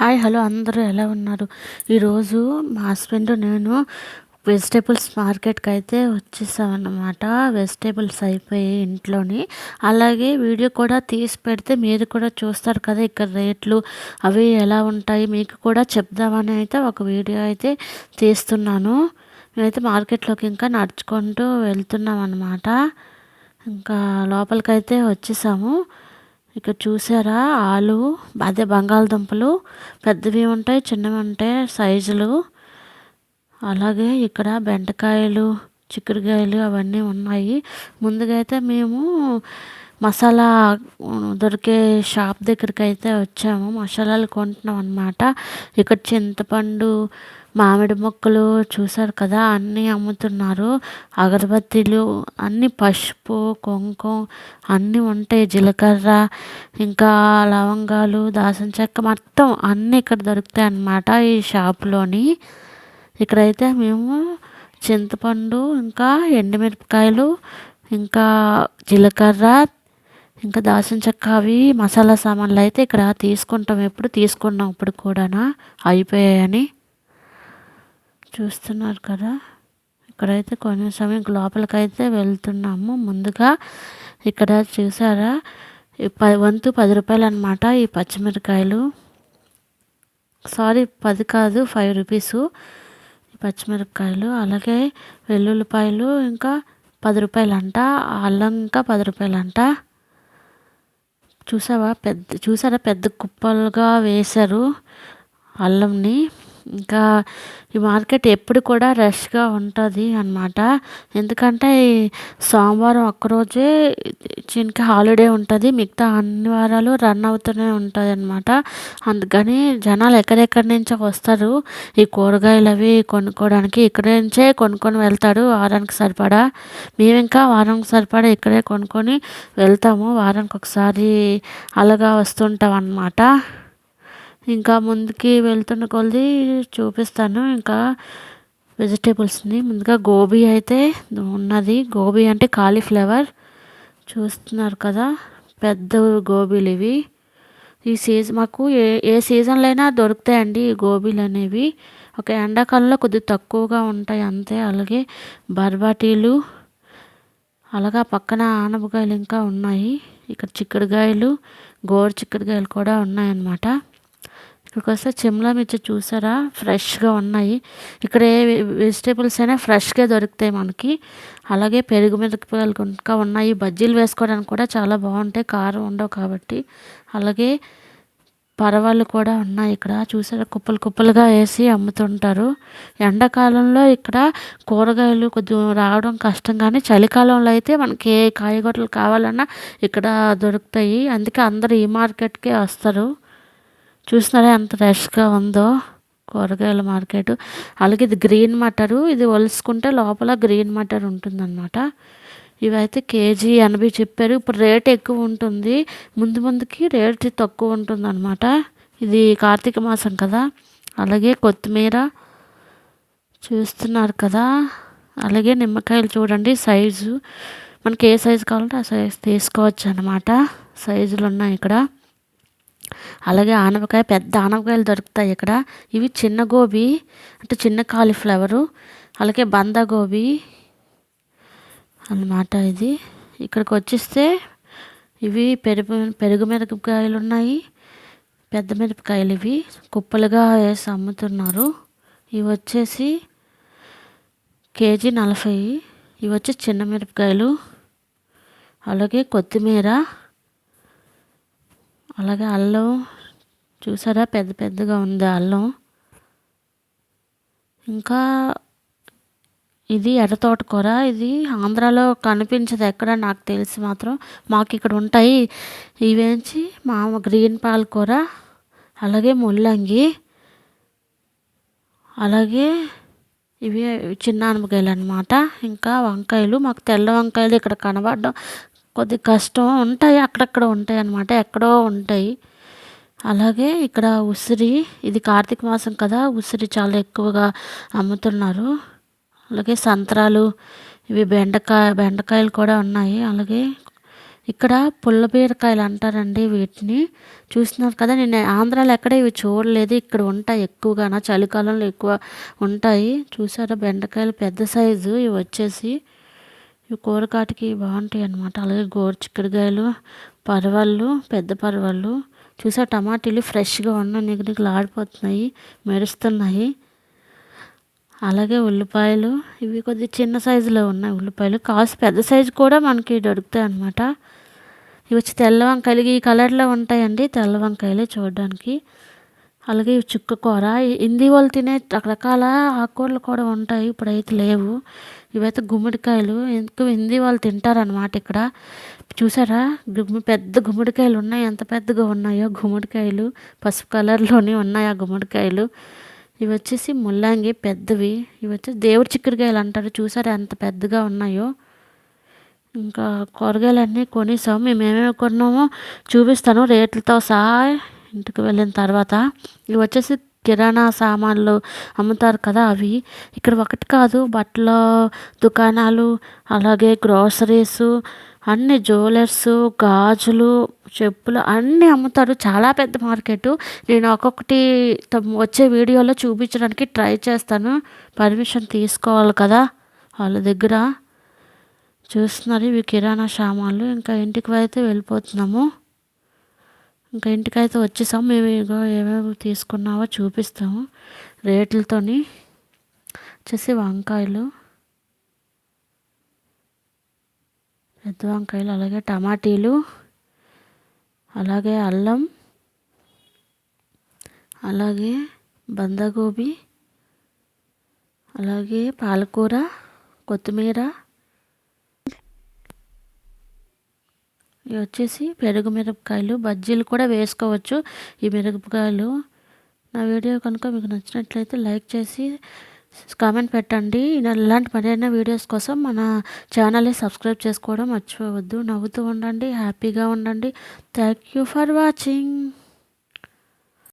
Hi hello అందరూ ఎలా ఉన్నారు? ఈరోజు మా హస్బెండ్ నేను వెజిటేబుల్స్ మార్కెట్కి అయితే వచ్చేసామన్నమాట. వెజిటేబుల్స్ అయిపోయాయి ఇంట్లోని. అలాగే వీడియో కూడా తీసి పెడితే మీరు కూడా చూస్తారు కదా, ఇక్కడ రేట్లు అవి ఎలా ఉంటాయి మీకు కూడా చెప్దామని అయితే ఒక వీడియో అయితే తీస్తున్నాను. మేమైతే మార్కెట్లోకి ఇంకా నడుచుకుంటూ వెళ్తున్నాం అన్నమాట. ఇంకా లోపలికైతే వచ్చేసాము. ఇక్కడ చూసారా, ఆలు అదే బంగాళదుంపలు పెద్దవి ఉంటాయి, చిన్నవి ఉంటాయి సైజులు. అలాగే ఇక్కడ బెండకాయలు, చిక్కుడుకాయలు అవన్నీ ఉన్నాయి. ముందుగా అయితే మేము మసాలా దొరికే షాప్ దగ్గరికి అయితే వచ్చాము. మసాలాలు కొంటున్నాం అన్నమాట. ఇక్కడ చింతపండు, మామిడి మొక్కలు చూసారు కదా, అన్నీ అమ్ముతున్నారు. అగరబత్తీలు అన్నీ, పసుపు, కుంకుమ అన్నీ ఉంటాయి. జీలకర్ర, ఇంకా లవంగాలు, దాల్చిన చెక్క మొత్తం అన్నీ ఇక్కడ దొరుకుతాయి అన్నమాట ఈ షాప్లోని. ఇక్కడైతే మేము చింతపండు, ఇంకా ఎండుమిరపకాయలు, ఇంకా జీలకర్ర, ఇంకా దాల్చిన చెక్క అవి మసాలా సామాన్లు అయితే ఇక్కడ తీసుకుంటాం. ఎప్పుడు తీసుకున్నాం ఇప్పుడు కూడా అయిపోయాయని చూస్తున్నారు కదా. ఇక్కడైతే కొంచెం సమయం లోపలికైతే వెళ్తున్నాము. ముందుగా ఇక్కడ చూసారా, వంతు 10 రూపాయలు అనమాట. ఈ పచ్చిమిరకాయలు, సారీ 10 కాదు 5 రూపీసు ఈ పచ్చిమిరపకాయలు. అలాగే వెల్లుల్లిపాయలు ఇంకా 10 రూపాయలంట. అల్లం ఇంకా 10 రూపాయలంట. చూసారా పెద్ద కుప్పలుగా వేశారు అల్లంని. ఇంకా ఈ మార్కెట్ ఎప్పుడు కూడా రష్గా ఉంటుంది అన్నమాట. ఎందుకంటే ఈ సోమవారం ఒక్కరోజే చిన్నకి హాలిడే ఉంటుంది, మిగతా అన్ని వారాలు రన్ అవుతూనే ఉంటుంది అన్నమాట. అందుకని జనాలు ఎక్కడెక్కడి నుంచో వస్తారు ఈ కూరగాయలు అవి కొనుక్కోవడానికి. ఇక్కడి నుంచే కొనుక్కొని వెళ్తారు వారానికి సరిపడా. మేము ఇంకా వారానికి సరిపడా ఇక్కడే కొనుక్కొని వెళ్తాము. వారానికి ఒకసారి అలాగా వస్తుంటాం అన్నమాట. ఇంకా ముందుకి వెళ్తున్న కొలది చూపిస్తాను ఇంకా వెజిటేబుల్స్ని. ముందుగా గోబీ అయితే ఉన్నది. గోబీ అంటే కాలీఫ్లవర్ చూస్తున్నారు కదా, పెద్ద గోబీలు ఇవి. ఈ మాకు ఏ సీజన్లో అయినా దొరుకుతాయండి ఈ గోబీలు అనేవి. ఒక ఎండాకాలంలో కొద్దిగా తక్కువగా ఉంటాయి అంతే. అలాగే బర్బాటీలు, అలాగా పక్కన ఆనపకాయలు ఇంకా ఉన్నాయి. ఇక్కడ చిక్కుడుకాయలు, గోరు చిక్కుడుకాయలు కూడా ఉన్నాయన్నమాట. ఇక్కడికి వస్తే సిమ్లా మిర్చి చూసారా, ఫ్రెష్గా ఉన్నాయి. ఇక్కడ ఏ వెజిటేబుల్స్ అయినా ఫ్రెష్గా దొరుకుతాయి మనకి. అలాగే పెరుగు మిరపకాయలు ఇంకా ఉన్నాయి. బజ్జీలు వేసుకోవడానికి కూడా చాలా బాగుంటాయి, కారం ఉండవు కాబట్టి. అలాగే పరవాళ్ళు కూడా ఉన్నాయి. ఇక్కడ చూసారా, కుప్పలు కుప్పలుగా వేసి అమ్ముతుంటారు. ఎండాకాలంలో ఇక్కడ కూరగాయలు కొద్దిగా రావడం కష్టం, కానీ చలికాలంలో అయితే మనకి ఏ కాయగూరలు కావాలన్నా ఇక్కడ దొరుకుతాయి. అందుకే అందరూ ఈ మార్కెట్కే వస్తారు. చూస్తున్నారా ఎంత రష్గా ఉందో కూరగాయల మార్కెట్. అలాగే ఇది గ్రీన్ మటరు, ఇది ఒలుసుకుంటే లోపల గ్రీన్ మటర్ ఉంటుందన్నమాట. ఇవైతే కేజీ 80 చెప్పారు. ఇప్పుడు రేట్ ఎక్కువ ఉంటుంది, ముందుకి రేట్ తక్కువ ఉంటుందన్నమాట. ఇది కార్తీక మాసం కదా. అలాగే కొత్తిమీర చూస్తున్నారు కదా. అలాగే నిమ్మకాయలు చూడండి సైజు, మనకి ఏ సైజు కావాలంటే ఆ సైజు తీసుకోవచ్చు అన్నమాట. సైజులు ఉన్నాయి ఇక్కడ. అలాగే ఆనపకాయ, పెద్ద ఆనపకాయలు దొరుకుతాయి ఇక్కడ. ఇవి చిన్న గోబీ అంటే చిన్న కాలీఫ్లవరు. అలాగే బందగోబీ అన్నమాట ఇది. ఇక్కడికి వచ్చేస్తే ఇవి పెరుగు మిరపకాయలు ఉన్నాయి, పెద్ద మిరపకాయలు. ఇవి కుప్పలుగా వేసి అమ్ముతున్నారు. ఇవి వచ్చేసి కేజీ 40. ఇవి వచ్చి చిన్న మిరపకాయలు. అలాగే కొత్తిమీర, అలాగే అల్లం చూసారా, పెద్ద పెద్దగా ఉంది అల్లం. ఇంకా ఇది ఎర్ర తోటకూర. ఇది ఆంధ్రాలో కనిపించదు ఎక్కడ, నాకు తెలిసి మాత్రం మాకు ఇక్కడ ఉంటాయి. ఇవేంచి గ్రీన్ పాలకూర, అలాగే ముల్లంగి, అలాగే ఇవి చిన్న ఆనపకాయలు అనమాట. ఇంకా వంకాయలు, మాకు తెల్ల వంకాయలు ఇక్కడ కనబడడం కొద్దిగా కష్టం, ఉంటాయి అక్కడక్కడ ఉంటాయి అన్నమాట, ఎక్కడో ఉంటాయి. అలాగే ఇక్కడ ఉసిరి, ఇది కార్తీక మాసం కదా, ఉసిరి చాలా ఎక్కువగా అమ్ముతున్నారు. అలాగే సంత్రాలు, ఇవి బెండకాయలు కూడా ఉన్నాయి. అలాగే ఇక్కడ పుల్ల బీరకాయలు అంటారండి వీటిని. చూస్తున్నారు కదా, నేను ఆంధ్రాలో ఎక్కడ ఇవి చూడలేదు. ఇక్కడ ఉంటాయి ఎక్కువగా, చలికాలంలో ఎక్కువ ఉంటాయి. చూసారా బెండకాయలు పెద్ద సైజు ఇవి వచ్చేసి. ఇవి కూరకాటికి బాగుంటాయి అన్నమాట. అలాగే గోరుచిక్కుడుకాయలు, పరవళ్ళు, పెద్ద పరవళ్ళు. చూసా టమాటీలు ఫ్రెష్గా ఉన్నాయి, నిగనిగలు ఆడిపోతున్నాయి, మెరుస్తున్నాయి. అలాగే ఉల్లిపాయలు, ఇవి కొద్దిగా చిన్న సైజులో ఉన్నాయి ఉల్లిపాయలు. కాస్ట్ పెద్ద సైజు కూడా మనకి దొరుకుతాయి అన్నమాట. ఇవి వచ్చి తెల్ల వంకాయలు, ఈ కలర్లో ఉంటాయండి తెల్ల వంకాయలు చూడడానికి. అలాగే ఇవి చుక్క కూర. హిందీ వాళ్ళు తినే రకరకాల ఆకుకూరలు కూడా ఉంటాయి, ఇప్పుడైతే లేవు. ఇవైతే గుమ్మడికాయలు, ఎందుకు హిందీ వాళ్ళు తింటారనమాట ఇక్కడ. చూసారా పెద్ద గుమ్మడికాయలు ఉన్నాయి, ఎంత పెద్దగా ఉన్నాయో గుమ్మడికాయలు. పసుపు కలర్లోనే ఉన్నాయి ఆ గుమ్మడికాయలు. ఇవి వచ్చేసి ముల్లంగి పెద్దవి. ఇవి వచ్చేసి దేవుడి చిక్కుడుకాయలు అంటారు, చూసారా ఎంత పెద్దగా ఉన్నాయో. ఇంకా కూరగాయలన్నీ కొనేసాం. మేము ఏమేమి కొన్నామో చూపిస్తాను రేట్లతో సహా ఇంటికి వెళ్ళిన తర్వాత. ఇవి వచ్చేసి కిరాణా సామాన్లు అమ్ముతారు కదా అవి. ఇక్కడ ఒకటి కాదు, బట్టల దుకాణాలు, అలాగే గ్రోసరీస్, అన్ని జ్యువెలర్స్, గాజులు, చెప్పులు అన్నీ అమ్ముతారు. చాలా పెద్ద మార్కెట్. నేను ఒక్కొక్కటి వచ్చే వీడియోలో చూపించడానికి ట్రై చేస్తాను. పర్మిషన్ తీసుకోవాలి కదా వాళ్ళ దగ్గర. చూస్తున్నారు ఇవి కిరాణా సామాన్లు. ఇంకా ఇంటికి అయితే వెళ్ళిపోతున్నాము. ఇంకా ఇంటికైతే వచ్చేసాము. మేము ఇగో ఏమేమి తీసుకున్నామో చూపిస్తాము రేట్లతోని. వచ్చేసి వంకాయలు, పెద్ద వంకాయలు, అలాగే టమాటీలు, అలాగే అల్లం, అలాగే బందగోబీ, అలాగే పాలకూర, కొత్తిమీర, ఇవి వచ్చేసి పెరుగు మిరపకాయలు. బజ్జీలు కూడా వేసుకోవచ్చు ఈ మిరపకాయలు. నా వీడియో కనుక మీకు నచ్చినట్లయితే లైక్ చేసి కామెంట్ పెట్టండి. ఇలాంటి మరైన వీడియోస్ కోసం మన ఛానల్ని సబ్స్క్రైబ్ చేసుకోవడం మర్చిపోవద్దు. నవ్వుతూ ఉండండి, హ్యాపీగా ఉండండి. Thank you for watching.